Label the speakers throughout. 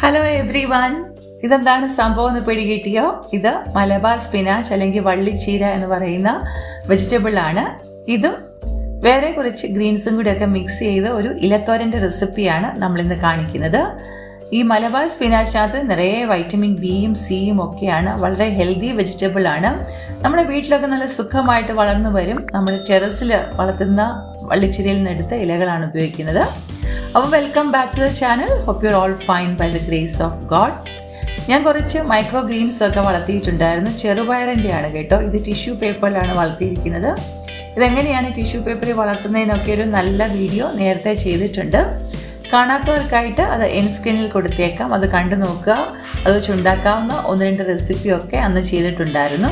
Speaker 1: Hello every one, ഇതെന്താണ് സംഭവം എന്ന് പിടികിട്ടിയോ? ഇത് മലബാർ സ്പിനാച്ച് അല്ലെങ്കിൽ വള്ളിച്ചീര എന്ന് പറയുന്ന വെജിറ്റബിൾ ആണ്. ഇതും വേറെ കുറച്ച് ഗ്രീൻസും കൂടിയൊക്കെ മിക്സ് ചെയ്ത് ഒരു ഇലത്തോരൻ്റെ റെസിപ്പിയാണ് നമ്മളിന്ന് കാണിക്കുന്നത്. ഈ മലബാർ സ്പിനാച്ചിനകത്ത് നിറയെ വൈറ്റമിൻ ബിയും സിയും ഒക്കെയാണ്. വളരെ ഹെൽത്തി വെജിറ്റബിൾ ആണ്. നമ്മുടെ വീട്ടിലൊക്കെ നല്ല സുഖമായിട്ട് വളർന്നു വരും. നമ്മൾ ടെറസിൽ വളർത്തുന്ന വള്ളിച്ചീരയിൽ നിന്ന് എടുത്ത ഇലകളാണ് ഉപയോഗിക്കുന്നത്. അപ്പോൾ welcome back to the channel. Hope you are all fine by the grace of God. ഞാൻ കുറച്ച് മൈക്രോ ഗ്രീൻസ് ഒക്കെ വളർത്തിയിട്ടുണ്ടായിരുന്നു. ചെറുപയറിൻ്റെയാണ് കേട്ടോ. ഇത് ടിഷ്യൂ പേപ്പറിലാണ് വളർത്തിയിരിക്കുന്നത്. ഇതെങ്ങനെയാണ് ടിഷ്യൂ പേപ്പറിൽ വളർത്തുന്നതിനൊക്കെ ഒരു നല്ല വീഡിയോ നേരത്തെ ചെയ്തിട്ടുണ്ട്. കാണാത്തവർക്കായിട്ട് അത് എൻ സ്ക്രീനിൽ കൊടുത്തേക്കാം, അത് കണ്ടു നോക്കുക. അത് വെച്ച് ഉണ്ടാക്കാവുന്ന 1-2 റെസിപ്പിയൊക്കെ അന്ന് ചെയ്തിട്ടുണ്ടായിരുന്നു.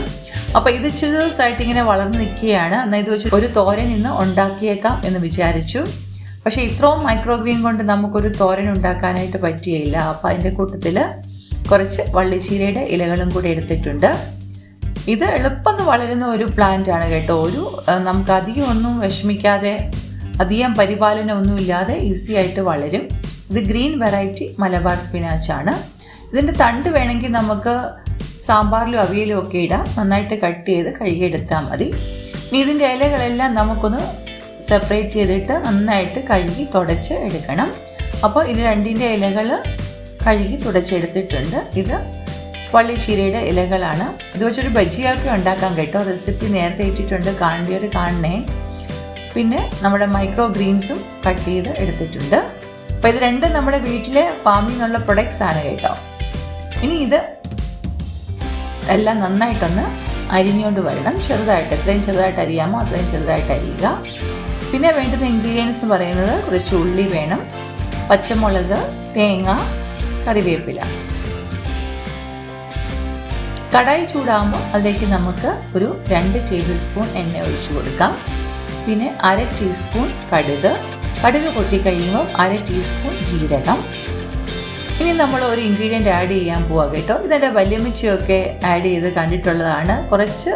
Speaker 1: അപ്പോൾ ഇത് ഇച്ചിരി ദിവസമായിട്ട് ഇങ്ങനെ വളർന്നു നിൽക്കുകയാണ്. എന്നാൽ ഇത് വെച്ച് ഒരു തോരൻ ഇന്ന് ഉണ്ടാക്കിയേക്കാം എന്ന് വിചാരിച്ചു. പക്ഷേ ഇത്രയും മൈക്രോഗ്രീൻ കൊണ്ട് നമുക്കൊരു തോരൻ ഉണ്ടാക്കാനായിട്ട് പറ്റിയില്ല. അപ്പോൾ അതിൻ്റെ കൂട്ടത്തിൽ കുറച്ച് വള്ളിച്ചീരയുടെ ഇലകളും കൂടി എടുത്തിട്ടുണ്ട്. ഇത് എളുപ്പം വളരുന്ന ഒരു പ്ലാന്റ് ആണ് കേട്ടോ. നമുക്ക് അധികം ഒന്നും വിഷമിക്കാതെ, അധികം പരിപാലനം ഒന്നും ഇല്ലാതെ ഈസി ആയിട്ട് വളരും. ഇത് ഗ്രീൻ വെറൈറ്റി മലബാർ സ്പിനാച്ച് ആണ്. ഇതിൻ്റെ തണ്ട് വേണമെങ്കിൽ നമുക്ക് സാമ്പാറിലും അവിയലും ഒക്കെ ഇടാം. നന്നായിട്ട് കട്ട് ചെയ്ത് കഴുകിയെടുത്താൽ മതി. ഇനി ഇതിൻ്റെ ഇലകളെല്ലാം നമുക്കൊന്ന് സെപ്പറേറ്റ് ചെയ്തിട്ട് നന്നായിട്ട് കഴുകി തുടച്ച് എടുക്കണം. അപ്പോൾ ഇത് രണ്ടിൻ്റെ ഇലകൾ കഴുകി തുടച്ചെടുത്തിട്ടുണ്ട്. ഇത് വള്ളിച്ചീരയുടെ ഇലകളാണ്. ഇത് വെച്ചൊരു ബജിയൊക്കെ ഉണ്ടാക്കാം കേട്ടോ. റെസിപ്പി നേരത്തെ ഇട്ടിട്ടുണ്ട്, കാണേണ്ടവർ കാണണേ. പിന്നെ നമ്മുടെ മൈക്രോ ഗ്രീൻസും കട്ട് ചെയ്ത് എടുത്തിട്ടുണ്ട്. അപ്പോൾ ഇത് രണ്ടും നമ്മുടെ വീട്ടിലെ ഫാമിൽ നിന്നുള്ള പ്രൊഡക്ട്സ് ആണ് കേട്ടോ. ഇനി ഇത് എല്ലാം നന്നായിട്ടൊന്ന് അരിഞ്ഞുകൊണ്ട് വരണം. ചെറുതായിട്ട്, എത്രയും ചെറുതായിട്ട് അരിയാമോ അത്രയും ചെറുതായിട്ട് അരിയുക. പിന്നെ വേണ്ടുന്ന ഇൻഗ്രീഡിയൻസ് പറയുന്നത് കുറച്ച് ഉള്ളി വേണം, പച്ചമുളക്, തേങ്ങ, കറിവേപ്പില. കടായി ചൂടാകുമ്പോൾ അതിലേക്ക് നമുക്ക് ഒരു 2 ടേബിൾ സ്പൂൺ എണ്ണ ഒഴിച്ചു കൊടുക്കാം. പിന്നെ 1/2 ടീസ്പൂൺ കടുക് പൊട്ടിക്കഴിയുമ്പോൾ 1/2 ടീസ്പൂൺ ജീരകം. ഇനി നമ്മൾ ഒരു ഇൻഗ്രീഡിയൻ്റ് ആഡ് ചെയ്യാൻ പോവാം കേട്ടോ. ഇതിൻ്റെ വല്യമ്മച്ചിയൊക്കെ ആഡ് ചെയ്ത് കണ്ടിട്ടുള്ളതാണ്. കുറച്ച്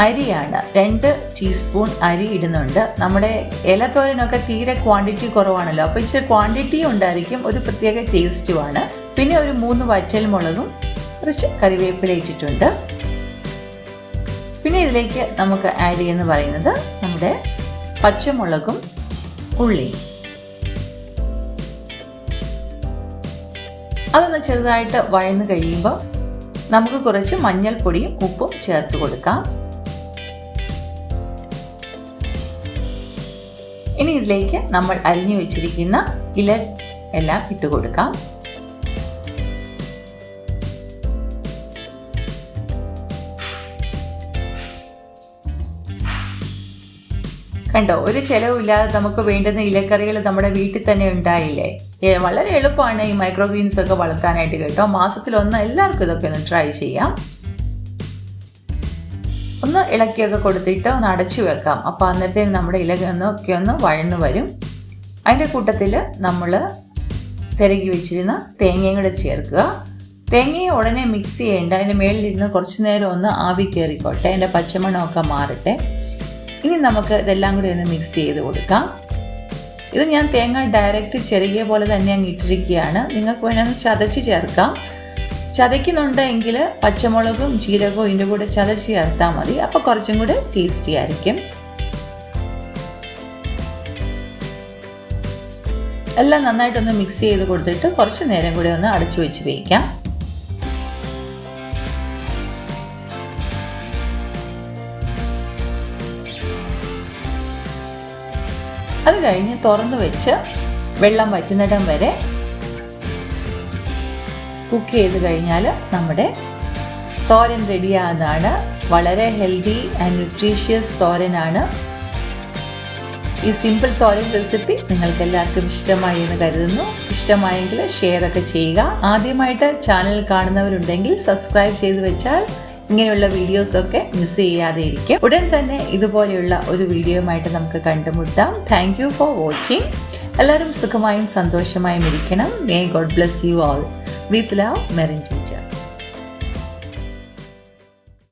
Speaker 1: അരിയാണ്, 2 ടീസ്പൂൺ അരി ഇടുന്നുണ്ട്. നമ്മുടെ ഇലത്തോരനൊക്കെ തീരെ ക്വാണ്ടിറ്റി കുറവാണല്ലോ, അപ്പോൾ ഇച്ചിരി ക്വാണ്ടിറ്റി ഉണ്ടായിരിക്കും, ഒരു പ്രത്യേക ടേസ്റ്റുമാണ്. പിന്നെ ഒരു 3 വറ്റൽമുളകും കുറച്ച് കറിവേപ്പില ഇട്ടിട്ടുണ്ട്. പിന്നെ ഇതിലേക്ക് നമുക്ക് ആഡ് ചെയ്യുന്ന പറയുന്നത് നമ്മുടെ പച്ചമുളകും ഉള്ളിയും. അതൊന്ന് ചെറുതായിട്ട് വഴന്ന് കഴിയുമ്പോൾ നമുക്ക് കുറച്ച് മഞ്ഞൾപ്പൊടിയും ഉപ്പും ചേർത്ത് കൊടുക്കാം. ഇനി ഇതിലേക്ക് നമ്മൾ അരിഞ്ഞു വെച്ചിരിക്കുന്ന ഇല എല്ലാം ഇട്ട് കൊടുക്കാം. കണ്ടോ, ഒരു ചിലവില്ലാതെ നമുക്ക് വേണ്ടുന്ന ഇലക്കറികൾ നമ്മുടെ വീട്ടിൽ തന്നെ ഉണ്ടായില്ലേ. വളരെ എളുപ്പമാണ് ഈ മൈക്രോഗ്രീൻസ് ഒക്കെ വളർത്താനായിട്ട് കേട്ടോ. മാസത്തിലൊന്ന് എല്ലാവർക്കും ഇതൊക്കെ ഒന്ന് ട്രൈ ചെയ്യാം. ഒന്ന് ഇളക്കിയൊക്കെ കൊടുത്തിട്ട് ഒന്ന് അടച്ചു വെക്കാം. അപ്പോൾ അന്നത്തേന് നമ്മുടെ ഇലയൊക്കെ ഒന്ന് വഴന്നു വരും. അതിൻ്റെ കൂട്ടത്തിൽ നമ്മൾ തിരകി വെച്ചിരുന്ന തേങ്ങയും കൂടെ ചേർക്കുക. തേങ്ങയെ ഉടനെ മിക്സ് ചെയ്യേണ്ട, അതിൻ്റെ മേളിലിരുന്ന് കുറച്ച് നേരം ഒന്ന് ആവി കയറിക്കോട്ടെ, അതിൻ്റെ പച്ചമണമൊക്കെ മാറട്ടെ. ഇനി നമുക്ക് ഇതെല്ലാം കൂടി ഒന്ന് മിക്സ് ചെയ്ത് കൊടുക്കാം. ഇത് ഞാൻ തേങ്ങ ഡയറക്റ്റ് ചെറിയ പോലെ തന്നെ അങ്ങ് ഇട്ടിരിക്കുകയാണ്. നിങ്ങൾക്ക് വേണമെങ്കിൽ ചതച്ച് ചേർക്കാം. ചതയ്ക്കുന്നുണ്ടെങ്കിൽ പച്ചമുളകും ജീരകവും ഇതിൻ്റെ കൂടെ ചതച്ച് ചേർത്താൽ മതി. അപ്പോൾ കുറച്ചും കൂടെ ടേസ്റ്റി ആയിരിക്കും. എല്ലാം നന്നായിട്ടൊന്ന് മിക്സ് ചെയ്ത് കൊടുത്തിട്ട് കുറച്ച് നേരം കൂടെ ഒന്ന് അടച്ചു വെച്ച് വേവിക്കാം. അത് കഴിഞ്ഞ് തുറന്ന് വെച്ച് വെള്ളം വറ്റുന്നിടം വരെ കുക്ക് ചെയ്ത് കഴിഞ്ഞാൽ നമ്മുടെ തോരൻ റെഡിയാകുന്നതാണ്. വളരെ ഹെൽത്തി ആൻഡ് ന്യൂട്രീഷ്യസ് തോരനാണ്. ഈ സിമ്പിൾ തോരൻ റെസിപ്പി നിങ്ങൾക്ക് എല്ലാവർക്കും ഇഷ്ടമായി എന്ന് കരുതുന്നു. ഇഷ്ടമായെങ്കിൽ ഷെയറൊക്കെ ചെയ്യുക. ആദ്യമായിട്ട് ചാനൽ കാണുന്നവരുണ്ടെങ്കിൽ സബ്സ്ക്രൈബ് ചെയ്ത് വെച്ചാൽ ഇങ്ങനെയുള്ള വീഡിയോസൊക്കെ മിസ് ചെയ്യാതെ ഇരിക്കും. ഉടൻ തന്നെ ഇതുപോലെയുള്ള ഒരു വീഡിയോയുമായിട്ട് നമുക്ക് കണ്ടുമുട്ടാം. Thank you for watching. എല്ലാവരും സുഖമായും സന്തോഷമായും ഇരിക്കണം. May God bless you all. With love, Merentin.